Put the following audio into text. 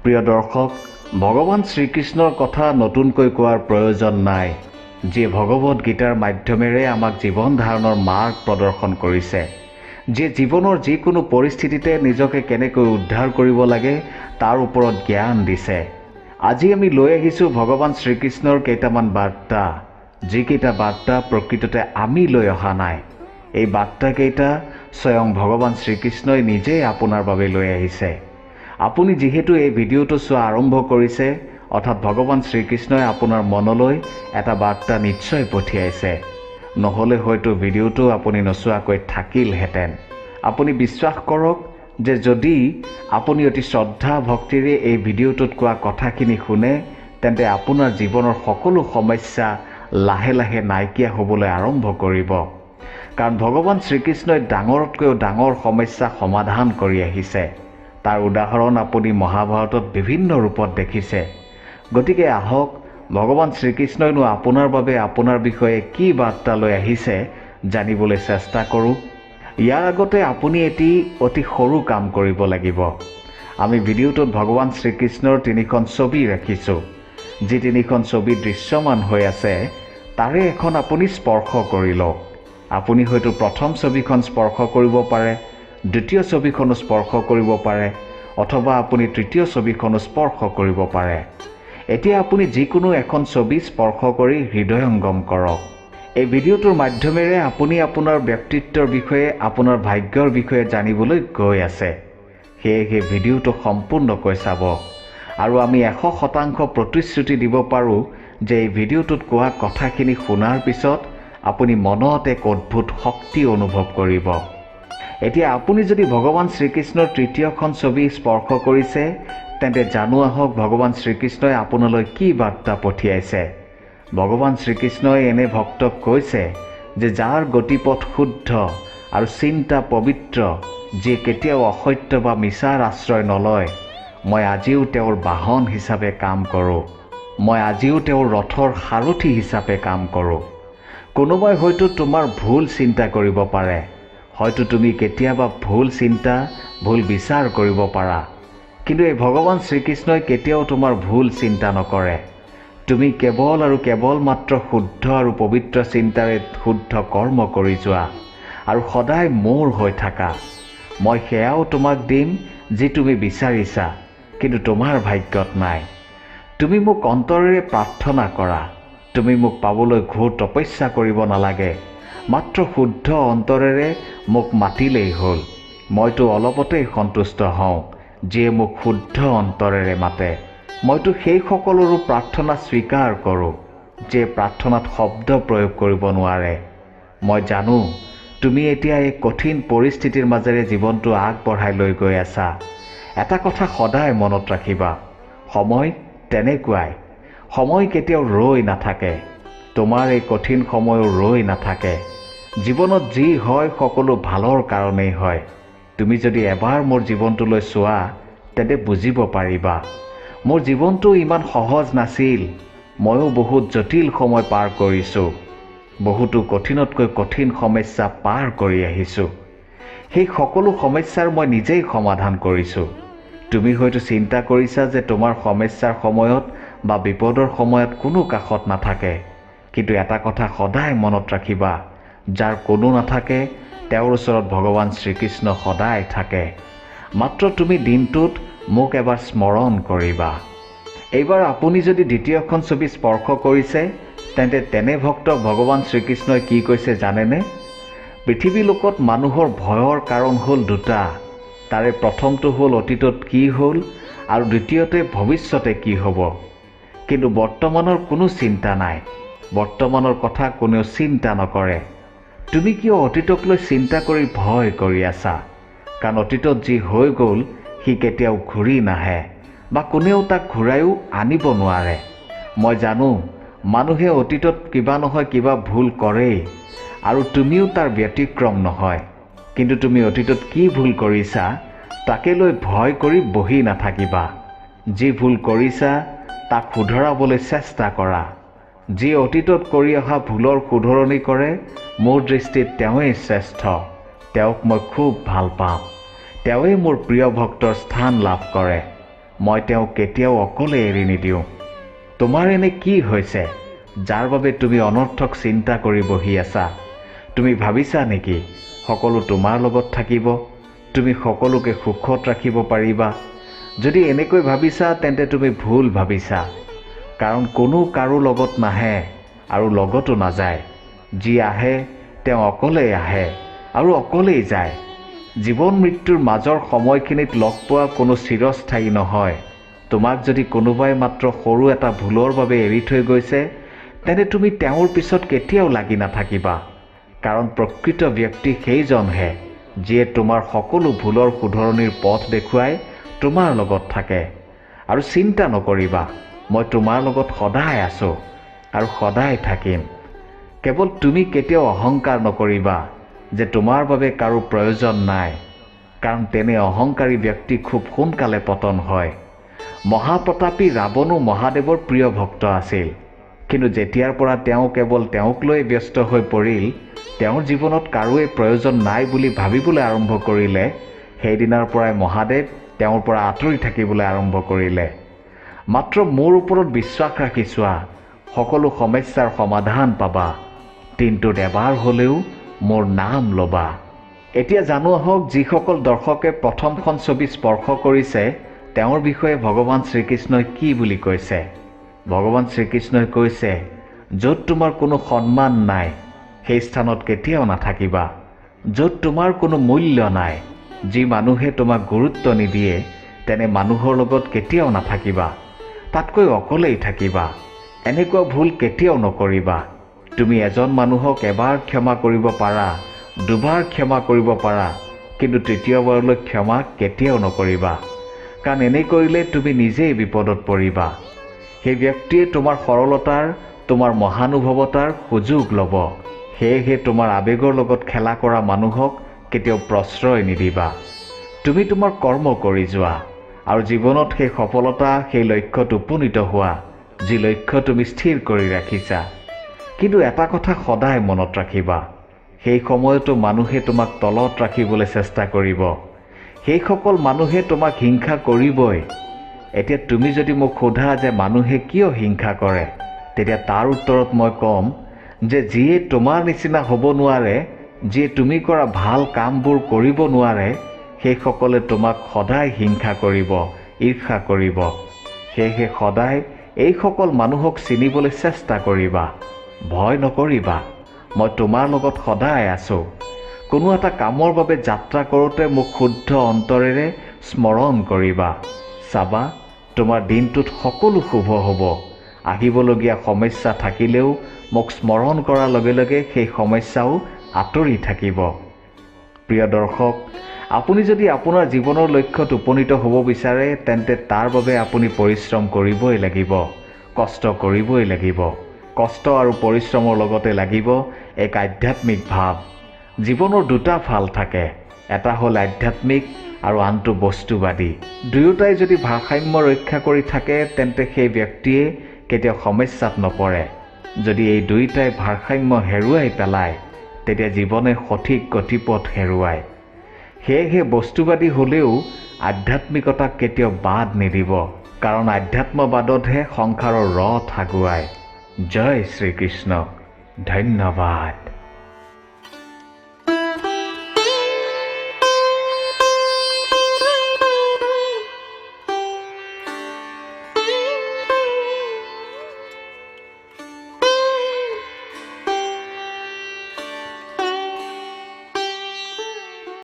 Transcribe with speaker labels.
Speaker 1: প্ৰিয় দৰ্শক, ভগৱান শ্ৰীকৃষ্ণৰ কথা নতুনকৈ কোৱাৰ প্ৰয়োজন নাই, যিয়ে ভগৱত গীতাৰ মাধ্যমেৰে আমাক জীৱন ধাৰণৰ মাৰ্গ প্ৰদৰ্শন কৰিছে, যিয়ে জীৱনৰ যিকোনো পৰিস্থিতিতে নিজকে কেনেকৈ উদ্ধাৰ কৰিব লাগে তাৰ ওপৰত জ্ঞান দিছে। আজি আমি লৈ আহিছোঁ ভগৱান শ্ৰীকৃষ্ণৰ কেইটামান বাৰ্তা, যিকেইটা বাৰ্তা প্ৰকৃততে আমি লৈ অহা নাই। এই বাৰ্তাকেইটা স্বয়ং ভগৱান শ্ৰীকৃষ্ণই নিজেই আপোনাৰ বাবে লৈ আহিছে। আপুনি যিহেতু এই ভিডিঅ'টো চোৱা আৰম্ভ কৰিছে, অৰ্থাৎ ভগৱান শ্ৰীকৃষ্ণই আপোনাৰ মনলৈ এটা বাৰ্তা নিশ্চয় পঠিয়াইছে। নহ'লে হয়তো ভিডিঅ'টো আপুনি নোচোৱাকৈ থাকিলহেঁতেন। আপুনি বিশ্বাস কৰক যে যদি আপুনি অতি শ্ৰদ্ধা ভক্তিৰে এই ভিডিঅ'টোত কোৱা কথাখিনি শুনে, তেন্তে আপোনাৰ জীৱনৰ সকলো সমস্যা লাহে লাহে নাইকিয়া হ'বলৈ আৰম্ভ কৰিব। কাৰণ ভগৱান শ্ৰীকৃষ্ণই ডাঙৰতকৈও ডাঙৰ সমস্যা সমাধান কৰি আহিছে। তাৰ উদাহৰণ আপুনি মহাভাৰতত বিভিন্ন ৰূপত দেখিছে। গতিকে আহক, ভগৱান শ্ৰীকৃষ্ণইনো আপোনাৰ বাবে আপোনাৰ বিষয়ে কি বাৰ্তা লৈ আহিছে জানিবলৈ চেষ্টা কৰোঁ। ইয়াৰ আগতে আপুনি এটি অতি সৰু কাম কৰিব লাগিব। আমি ভিডিঅ'টোত ভগৱান শ্ৰীকৃষ্ণৰ 3খন ছবি ৰাখিছোঁ। যি 3খন ছবি দৃশ্যমান হৈ আছে, তাৰে এখন আপুনি স্পৰ্শ কৰি লওক। আপুনি হয়তো প্ৰথম ছবিখন স্পৰ্শ কৰিব পাৰে, দ্বিতীয় ছবিখনো স্পৰ্শ কৰিব পাৰে, অথবা আপুনি তৃতীয় ছবিখনো স্পৰ্শ কৰিব পাৰে। এতিয়া আপুনি যিকোনো এখন ছবি স্পৰ্শ কৰি হৃদয়ংগম কৰক। এই ভিডিঅ'টোৰ মাধ্যমেৰে আপুনি আপোনাৰ ব্যক্তিত্বৰ বিষয়ে, আপোনাৰ ভাগ্যৰ বিষয়ে জানিবলৈ গৈ আছে। সেয়েহে ভিডিঅ'টো সম্পূৰ্ণকৈ চাব। আৰু আমি 100% প্ৰতিশ্ৰুতি দিব পাৰোঁ যে এই ভিডিঅ'টোত কোৱা কথাখিনি শুনাৰ পিছত আপুনি মনত এক অদ্ভুত শক্তি অনুভৱ কৰিব। এতিয়া আপুনি যদি ভগৱান শ্ৰীকৃষ্ণৰ 3খন ছবি স্পৰ্শ কৰিছে, তেন্তে জানো আহক ভগৱান শ্ৰীকৃষ্ণই আপোনালৈ কি বাৰ্তা পঠিয়াইছে। ভগৱান শ্ৰীকৃষ্ণই এনে ভক্তক কৈছে যে যাৰ গতিপথ শুদ্ধ আৰু চিন্তা পবিত্ৰ, যিয়ে কেতিয়াও অসত্য বা মিছাৰ আশ্ৰয় নলয়, মই আজিও তেওঁৰ বাহন হিচাপে কাম কৰোঁ। মই আজিও তেওঁৰ ৰথৰ সাৰথি হিচাপে কাম কৰোঁ। কোনোবাই হয়তো তোমাৰ ভুল চিন্তা কৰিব পাৰে, হয়তো তুমি কেতিয়াবা ভুল চিন্তা, ভুল বিচাৰ কৰিব পাৰা, কিন্তু এই ভগৱান শ্ৰীকৃষ্ণই কেতিয়াও তোমাৰ ভুল চিন্তা নকৰে। তুমি কেৱল আৰু কেৱল মাত্ৰ শুদ্ধ আৰু পবিত্ৰ চিন্তাৰে শুদ্ধ কৰ্ম কৰি যোৱা আৰু সদায় মোৰ হৈ থাকা। মই সেয়াও তোমাক দিম যি তুমি বিচাৰিছা, কিন্তু তোমাৰ ভাগ্যত নাই। তুমি মোক অন্তৰেৰে প্ৰাৰ্থনা কৰা। তুমি মোক পাবলৈ ঘোৰ তপস্যা কৰিব নালাগে। মাত্ৰ শুদ্ধ অন্তৰেৰে মোক মাতিলেই হ'ল। মইতো অলপতেই সন্তুষ্ট হওঁ, যিয়ে মোক শুদ্ধ অন্তৰেৰে মাতে। মইতো সেই সকলোৰো প্ৰাৰ্থনা স্বীকাৰ কৰোঁ, যিয়ে প্ৰাৰ্থনাত শব্দ প্ৰয়োগ কৰিব নোৱাৰে। মই জানো তুমি এতিয়া এই কঠিন পৰিস্থিতিৰ মাজেৰে জীৱনটো আগবঢ়াই লৈ গৈ আছা। এটা কথা সদায় মনত ৰাখিবা, সময় তেনেকুৱাই। সময় কেতিয়াও ৰৈ নাথাকে। তোমাৰ এই কঠিন সময়ো ৰৈ নাথাকে। জীৱনত যি হয় সকলো ভালৰ কাৰণেই হয়। তুমি যদি এবাৰ মোৰ জীৱনটোলৈ চোৱা, তেন্তে বুজিব পাৰিবা মোৰ জীৱনটো ইমান সহজ নাছিল। ময়ো বহুত জটিল সময় পাৰ কৰিছোঁ। বহুতো কঠিনতকৈ কঠিন সমস্যা পাৰ কৰি আহিছোঁ। সেই সকলো সমস্যাৰ মই নিজেই সমাধান কৰিছোঁ। তুমি হয়তো চিন্তা কৰিছা যে তোমাৰ সমস্যাৰ সময়ত বা বিপদৰ সময়ত কোনো কাষত নাথাকে, কিন্তু এটা কথা সদায় মনত ৰাখিবা, যাৰ কোনো নাথাকে তেওঁৰ ওচৰত ভগৱান শ্ৰীকৃষ্ণ সদায় থাকে। মাত্ৰ তুমি দিনটোত মোক এবাৰ স্মৰণ কৰিবা। এইবাৰ আপুনি যদি 2খন ছবি স্পৰ্শ কৰিছে, তেন্তে তেনে ভক্তক ভগৱান শ্ৰীকৃষ্ণই কি কৈছে জানেনে? পৃথিৱী লোকত মানুহৰ ভয়ৰ কাৰণ হ'ল 2টা। তাৰে প্ৰথমটো হ'ল অতীতত কি হ'ল, আৰু দ্বিতীয়তে ভৱিষ্যতে কি হ'ব। কিন্তু বৰ্তমানৰ কোনো চিন্তা নাই। বৰ্তমানৰ কথা কোনেও চিন্তা নকৰে। তুমি কিয় অতীতক লৈ চিন্তা কৰি ভয় কৰি আছা? কাৰণ অতীতত যি হৈ গ'ল সি কেতিয়াও ঘূৰি নাহে, বা কোনেও তাক ঘূৰাইও আনিব নোৱাৰে। মই জানো মানুহে অতীতত কিবা নহয় কিবা ভুল কৰেই, আৰু তুমিও তাৰ ব্যতিক্ৰম নহয়। কিন্তু তুমি অতীতত কি ভুল কৰিছা তাকে লৈ ভয় কৰি বহি নাথাকিবা। যি ভুল কৰিছা তাক শুধৰাবলৈ চেষ্টা কৰা। যি অতীতত কৰি অহা ভুলৰ শুধৰণি কৰে, মোৰ দৃষ্টিত তেওঁৱেই শ্ৰেষ্ঠ। তেওঁক মই খুব ভাল পাওঁ। তেওঁৱেই মোৰ প্ৰিয় ভক্তৰ স্থান লাভ কৰে। মই তেওঁক কেতিয়াও অকলে এৰি নিদিওঁ। তোমাৰ এনে কি হৈছে যাৰ বাবে তুমি অনৰ্থক চিন্তা কৰি বহি আছা? তুমি ভাবিছা নেকি সকলো তোমাৰ লগত থাকিব, তুমি সকলোকে সুখত ৰাখিব পাৰিবা? যদি এনেকৈ ভাবিছা তেন্তে তুমি ভুল ভাবিছা। কাৰণ কোনো কাৰো লগত নাহে আৰু লগতো নাযায়। যি আহে তেওঁ অকলেই আহে আৰু অকলেই যায়। জীৱন মৃত্যুৰ মাজৰ সময়খিনিত লগ পোৱা কোনো চিৰস্থায়ী নহয়। তোমাক যদি কোনোবাই মাত্ৰ সৰু এটা ভুলৰ বাবে এৰি থৈ গৈছে তেন্তে তুমি তেওঁৰ পিছত কেতিয়াও লাগি নাথাকিবা। কাৰণ প্ৰকৃত ব্যক্তি সেইজনহে যিয়ে তোমাৰ সকলো ভুলৰ শুধৰণিৰ পথ দেখুৱাই তোমাৰ লগত থাকে। আৰু চিন্তা নকৰিবা, মই তোমাৰ লগত সদায় আছোঁ আৰু সদায় থাকিম। কেৱল তুমি কেতিয়াও অহংকাৰ নকৰিবা যে তোমাৰ বাবে কাৰো প্ৰয়োজন নাই, কাৰণ তেনে অহংকাৰী ব্যক্তি খুব সোনকালে পতন হয়। মহাপ্ৰতাপী ৰাৱণো মহাদেৱৰ প্ৰিয় ভক্ত আছিল, কিন্তু যেতিয়াৰ পৰা তেওঁ কেৱল তেওঁক লৈ ব্যস্ত হৈ পৰিল, তেওঁৰ জীৱনত কাৰোৱে প্ৰয়োজন নাই বুলি ভাবিবলৈ আৰম্ভ কৰিলে, সেইদিনাৰ পৰাই মহাদেৱ তেওঁৰ পৰা আঁতৰি থাকিবলৈ আৰম্ভ কৰিলে। মাত্ৰ মোৰ ওপৰত বিশ্বাস ৰাখি চোৱা, সকলো সমস্যাৰ সমাধান পাবা। দিনটোত এবাৰ হ'লেও মোৰ নাম ল'বা। এতিয়া জানো আহক, যিসকল দৰ্শকে প্ৰথমখন ছবি স্পৰ্শ কৰিছে তেওঁৰ বিষয়ে ভগৱান শ্ৰীকৃষ্ণই কি বুলি কৈছে। ভগৱান শ্ৰীকৃষ্ণই কৈছে, য'ত তোমাৰ কোনো সন্মান নাই সেই স্থানত কেতিয়াও নাথাকিবা। য'ত তোমাৰ কোনো মূল্য নাই, যি মানুহে তোমাক গুৰুত্ব নিদিয়ে, তেনে মানুহৰ লগত কেতিয়াও নাথাকিবা। তাতকৈ অকলেই থাকিবা। এনেকুৱা ভুল কেতিয়াও নকৰিবা। তুমি এজন মানুহক এবাৰ ক্ষমা কৰিব পাৰা, দুবাৰ ক্ষমা কৰিব পাৰা, কিন্তু তৃতীয়বাৰলৈ ক্ষমা কেতিয়াও নকৰিবা। কাৰণ এনে কৰিলে তুমি নিজেই বিপদত পৰিবা। সেই ব্যক্তিয়ে তোমাৰ সৰলতাৰ, তোমাৰ মহানুভৱতাৰ সুযোগ ল'ব। সেয়েহে তোমাৰ আৱেগৰ লগত খেলা কৰা মানুহক কেতিয়াও প্ৰশ্ৰয় নিদিবা। তুমি তোমাৰ কৰ্ম কৰি যোৱা আৰু জীৱনত সেই সফলতা, সেই লক্ষ্যত উপনীত হোৱা যি লক্ষ্য তুমি স্থিৰ কৰি ৰাখিছা। কিন্তু এটা কথা সদায় মনত ৰাখিবা, সেই সময়তো মানুহে তোমাক তলত ৰাখিবলৈ চেষ্টা কৰিব। সেইসকল মানুহে তোমাক হিংসা কৰিবই। এতিয়া তুমি যদি মোক সোধা যে মানুহে কিয় হিংসা কৰে, তেতিয়া তাৰ উত্তৰত মই ক'ম যে যিয়ে তোমাৰ নিচিনা হ'ব নোৱাৰে, যিয়ে তুমি কৰা ভাল কামবোৰ কৰিব নোৱাৰে, সেইসকলে তোমাক সদায় হিংসা কৰিব, ঈৰ্ষা কৰিব। সেয়েহে সদায় এইসকল মানুহক চিনিবলৈ চেষ্টা কৰিবা। ভয় নকৰিবা, মই তোমাৰ লগত সদায় আছোঁ। কোনো এটা কামৰ বাবে যাত্ৰা কৰোঁতে মোক শুদ্ধ অন্তৰেৰে স্মৰণ কৰিবা। চাবা, তোমাৰ দিনটোত সকলো শুভ হ'ব। আহিবলগীয়া সমস্যা থাকিলেও মোক স্মৰণ কৰাৰ লগে লগে সেই সমস্যাও আঁতৰি থাকিব। প্ৰিয় দৰ্শক, আপুনি যদি আপোনাৰ জীৱনৰ লক্ষ্যত উপনীত হ'ব বিচাৰে তেন্তে তাৰ বাবে আপুনি পৰিশ্ৰম কৰিবই লাগিব, কষ্ট কৰিবই লাগিব। কষ্ট আৰু পৰিশ্ৰমৰ লগতে লাগিব এক আধ্যাত্মিক ভাৱ। জীৱনৰ দুটা ফাল থাকে, এটা হ'ল আধ্যাত্মিক আৰু আনটো বস্তুবাদী। দুয়োটাই যদি ভাৰসাম্য ৰক্ষা কৰি থাকে তেন্তে সেই ব্যক্তিয়ে কেতিয়াও সমস্যাত নপৰে। যদি এই দুয়োটাই ভাৰসাম্য হেৰুৱাই পেলায় তেতিয়া জীৱনে সঠিক গতিপথ হেৰুৱায়। সেয়েহে বস্তুবাদী হ'লেও আধ্যাত্মিকতাক কেতিয়াও বাদ নিদিব, কাৰণ আধ্যাত্মবাদতহে সংসাৰৰ ৰথ আগুৱায়। জয় শ্ৰীকৃষ্ণ। ধন্যবাদ।